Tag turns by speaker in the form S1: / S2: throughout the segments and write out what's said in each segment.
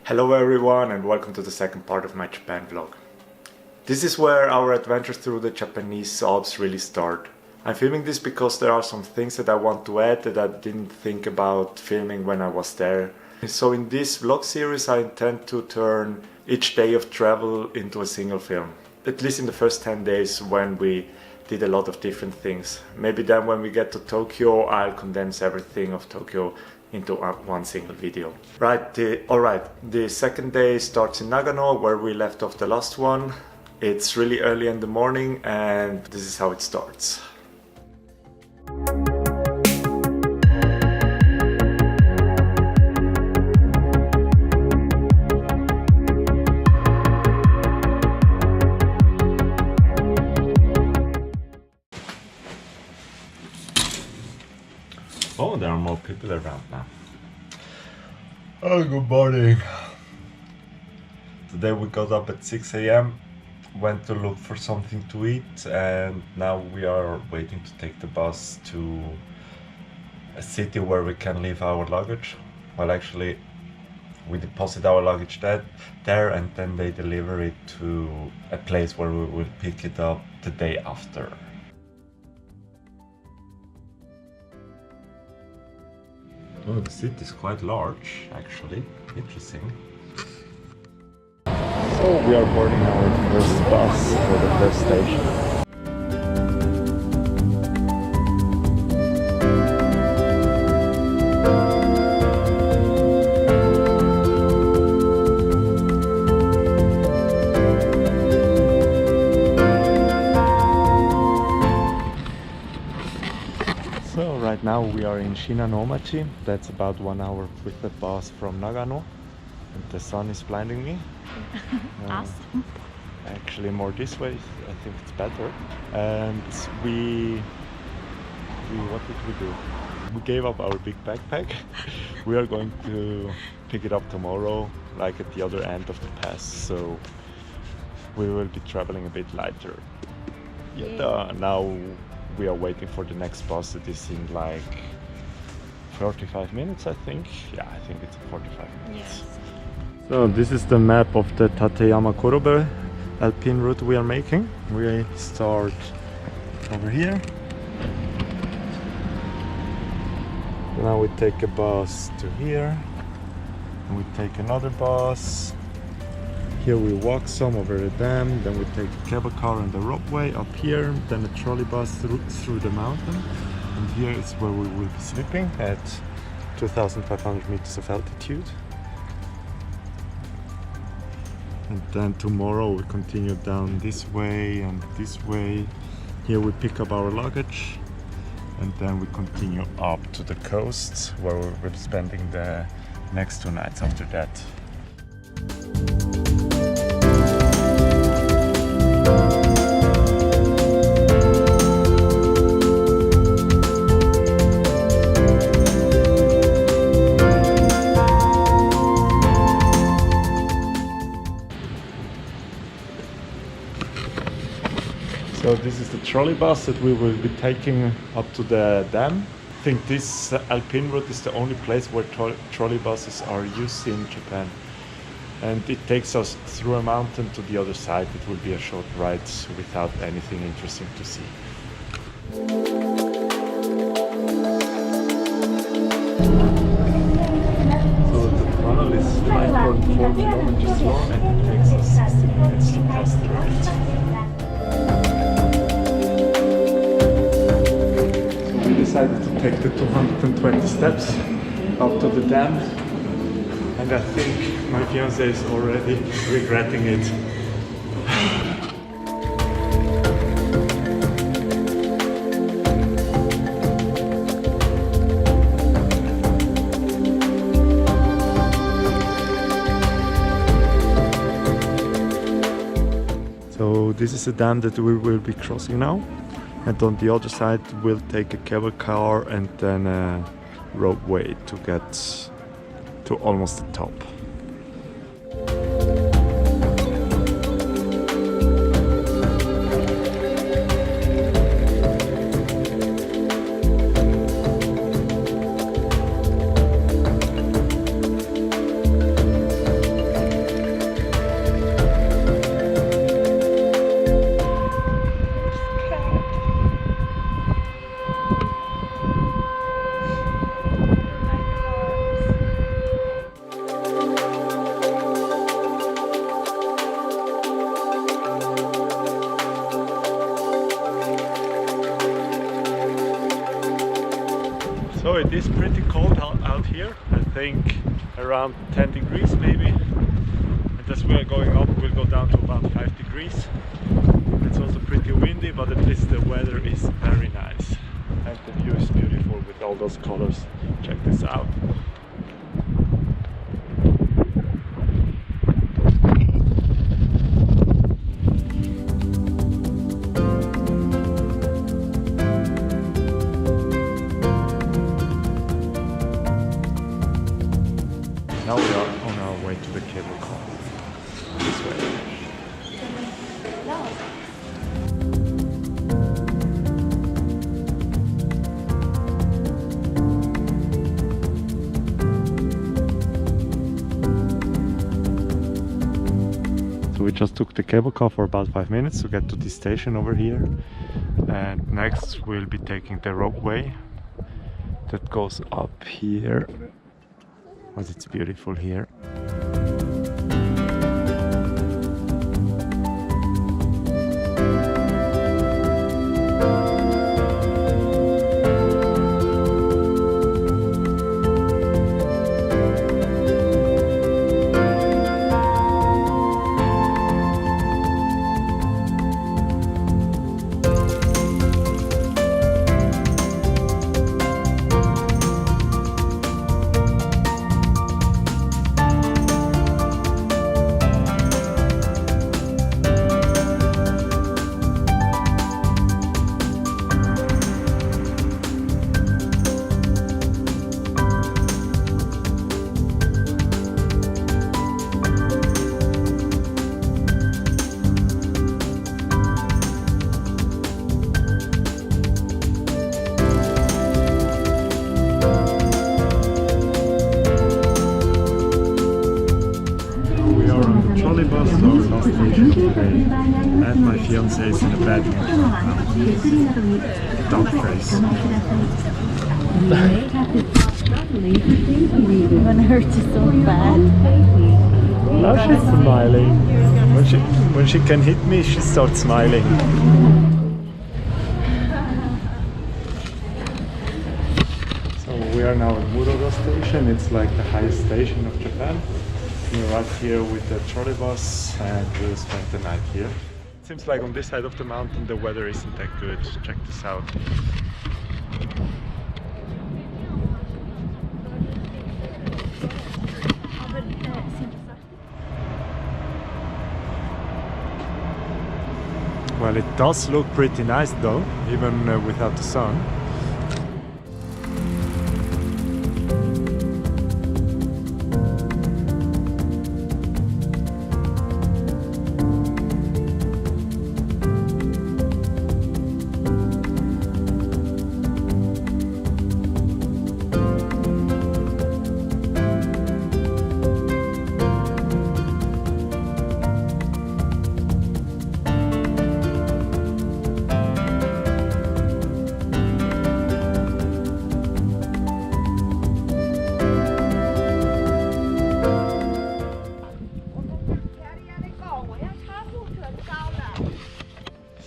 S1: Hello everyone and welcome to the second part of my Japan vlog. This is where our adventures through the Japanese Alps really start. I'm filming this because there are some things that I want to add that I didn't think about filming when I was there. So in this vlog series I intend to turn each day of travel into a single film. At least in the first 10 days when we did a lot of different things. Maybe then when we get to Tokyo I'll condense everything of Tokyo into one single video. Alright, the second day starts in Nagano where we left off the last one. It's really early in the morning and this is how it starts. Oh, there are more people around now. Oh, good morning. Today we got up at 6 AM, went to look for something to eat, and now we are waiting to take the bus to a city where we can leave our luggage. Well, actually, we deposit our luggage there and then they deliver it to a place where we will pick it up the day after. Oh, the city is quite large, actually. Interesting. So we are boarding our first bus for the first station. So right now we are in Shinanomachi. That's about 1 hour with the bus from Nagano. And the sun is blinding me.
S2: Awesome.
S1: Actually more this way, I think it's better. And what did we do? We gave up our big backpack. We are going to pick it up tomorrow, like at the other end of the pass. So we will be traveling a bit lighter. Now we are waiting for the next bus. It is in like 45 minutes, I think. Yeah, I think it's 45 minutes. Yes. So this is the map of the Tateyama Kurobe Alpine route we are making. We start over here. Now we take a bus to here. And we take another bus. Here we walk some over the dam, then we take a cable car and the ropeway up here, then a trolley bus through the mountain. And here is where we will be sleeping at 2,500 meters of altitude. And then tomorrow we continue down this way and this way. Here we pick up our luggage and then we continue up to the coast where we will be spending the next 2 nights after that. So this is the trolley bus that we will be taking up to the dam. I think this Alpine route is the only place where trolley buses are used in Japan. And it takes us through a mountain to the other side. It will be a short ride without anything interesting to see. So the tunnel is 5.4 kilometers long and it takes us 60 minutes to pass through it. Decided to take the 220 steps up to the dam, and I think my fiancé is already regretting it. So this is a dam that we will be crossing now. And on the other side we'll take a cable car and then a ropeway to get to almost the top. is pretty cold out here. I think around 10 degrees maybe. And as we are going up, we'll go down to about 5 degrees. It's also pretty windy, but at least the weather is very nice. And the view is beautiful with all those colors. Check this out. Now we are on our way to the cable car. This way. So we just took the cable car for about 5 minutes to get to this station over here. And next we'll be taking the ropeway that goes up here. But it's beautiful here. And my fiance is in a bad mood now. Dog face.
S2: I'm gonna hurt you so bad.
S1: Now she's smiling. When she can hit me, she starts smiling. So we are now at Murogo station. It's like the highest station of Japan. We're right here with the trolley bus and we'll spend the night here. It seems like on this side of the mountain the weather isn't that good. Check this out. Well, it does look pretty nice though, even without the sun.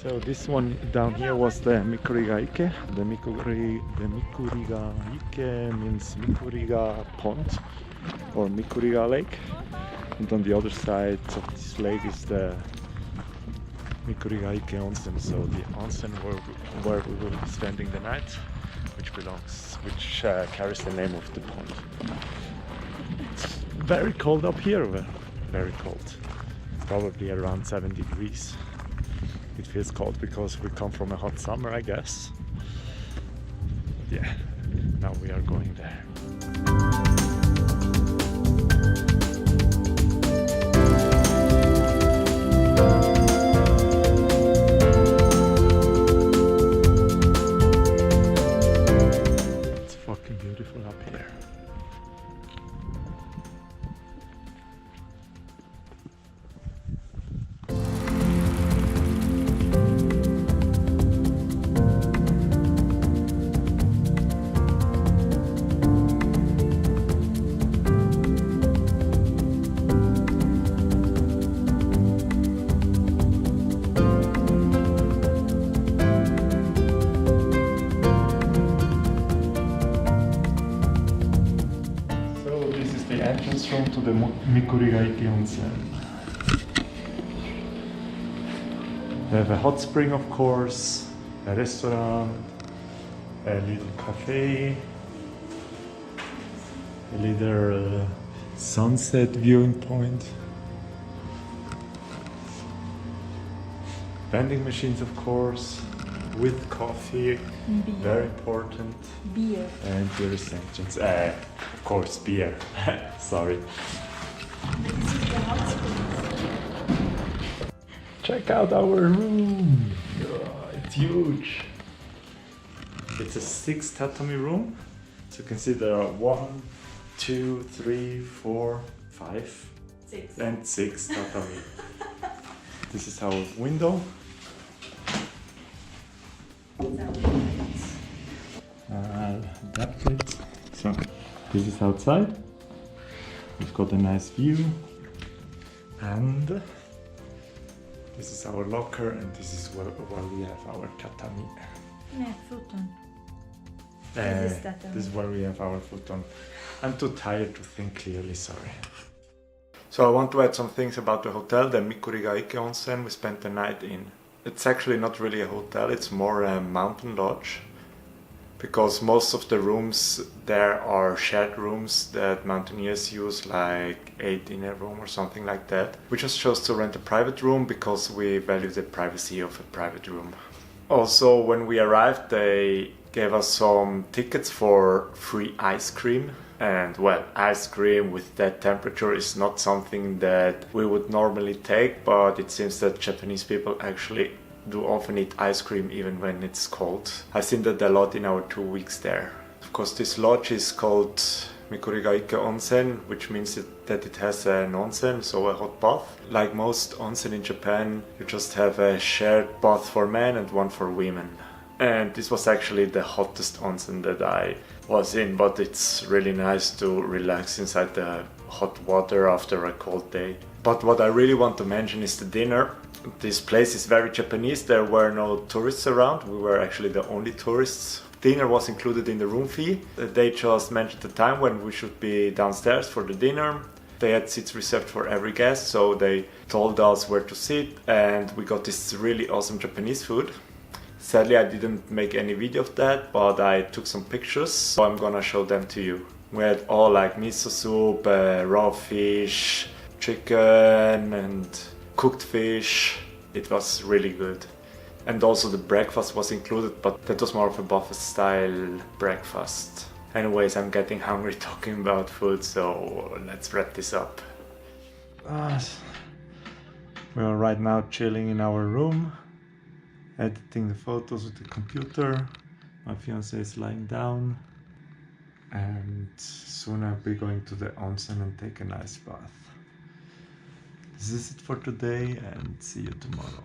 S1: So this one down here was the Mikurigaike. The Mikurigaike means Mikuriga Pond or Mikuriga Lake. And on the other side of this lake is the Mikurigaike Onsen. So the onsen where we will be spending the night, which carries the name of the pond. It's very cold up here, very cold. Probably around 7 degrees. It feels cold because we come from a hot summer, I guess. But yeah, now we are going there. It's fucking beautiful up here. entrance room to the Mikurigaike Onsen. We have a hot spring, of course, a restaurant, a little cafe, a little sunset viewing point, vending machines, of course, with coffee,
S2: Beer.
S1: very important,
S2: Beer.
S1: and beer essentials. Of course, beer. Sorry. Check out our room. Oh, it's huge. It's a 6 tatami room. So you can see there are 1, 2, 3, 4, 5,
S2: 6.
S1: and 6 tatami. This is our window. I'll adapt it. So this is outside. We've got a nice view. And this is our locker, and this is where we have our tatami.
S2: Nej, futon. This is tatami.
S1: This is where we have our futon. I'm too tired to think clearly, sorry. So I want to add some things about the hotel, the Mikurigaike Onsen we spent the night in. It's actually not really a hotel, it's more a mountain lodge. Because most of the rooms there are shared rooms that mountaineers use, like 8 in a room or something like that. We just chose to rent a private room because we value the privacy of a private room. Also, when we arrived, they gave us some tickets for free ice cream. And well, ice cream with that temperature is not something that we would normally take, but it seems that Japanese people actually do often eat ice cream even when it's cold. I've seen that a lot in our 2 weeks there. Of course, this lodge is called Mikurigaike Onsen, which means that it has an onsen, so a hot bath. Like most onsen in Japan, you just have a shared bath for men and one for women. And this was actually the hottest onsen that I was in, but it's really nice to relax inside the hot water after a cold day. But what I really want to mention is the dinner. This place is very Japanese, there were no tourists around, we were actually the only tourists. Dinner was included in the room fee. They just mentioned the time when we should be downstairs for the dinner. They had seats reserved for every guest, so they told us where to sit, and we got this really awesome Japanese food. Sadly, I didn't make any video of that, but I took some pictures, so I'm gonna show them to you. We had all like miso soup, raw fish, chicken and cooked fish. It was really good. And also the breakfast was included, but that was more of a buffet style breakfast. Anyways, I'm getting hungry talking about food, so let's wrap this up. We are right now chilling in our room, editing the photos with the computer. My fiance is lying down, and soon I'll be going to the onsen and take a nice bath. This is it for today, and see you tomorrow.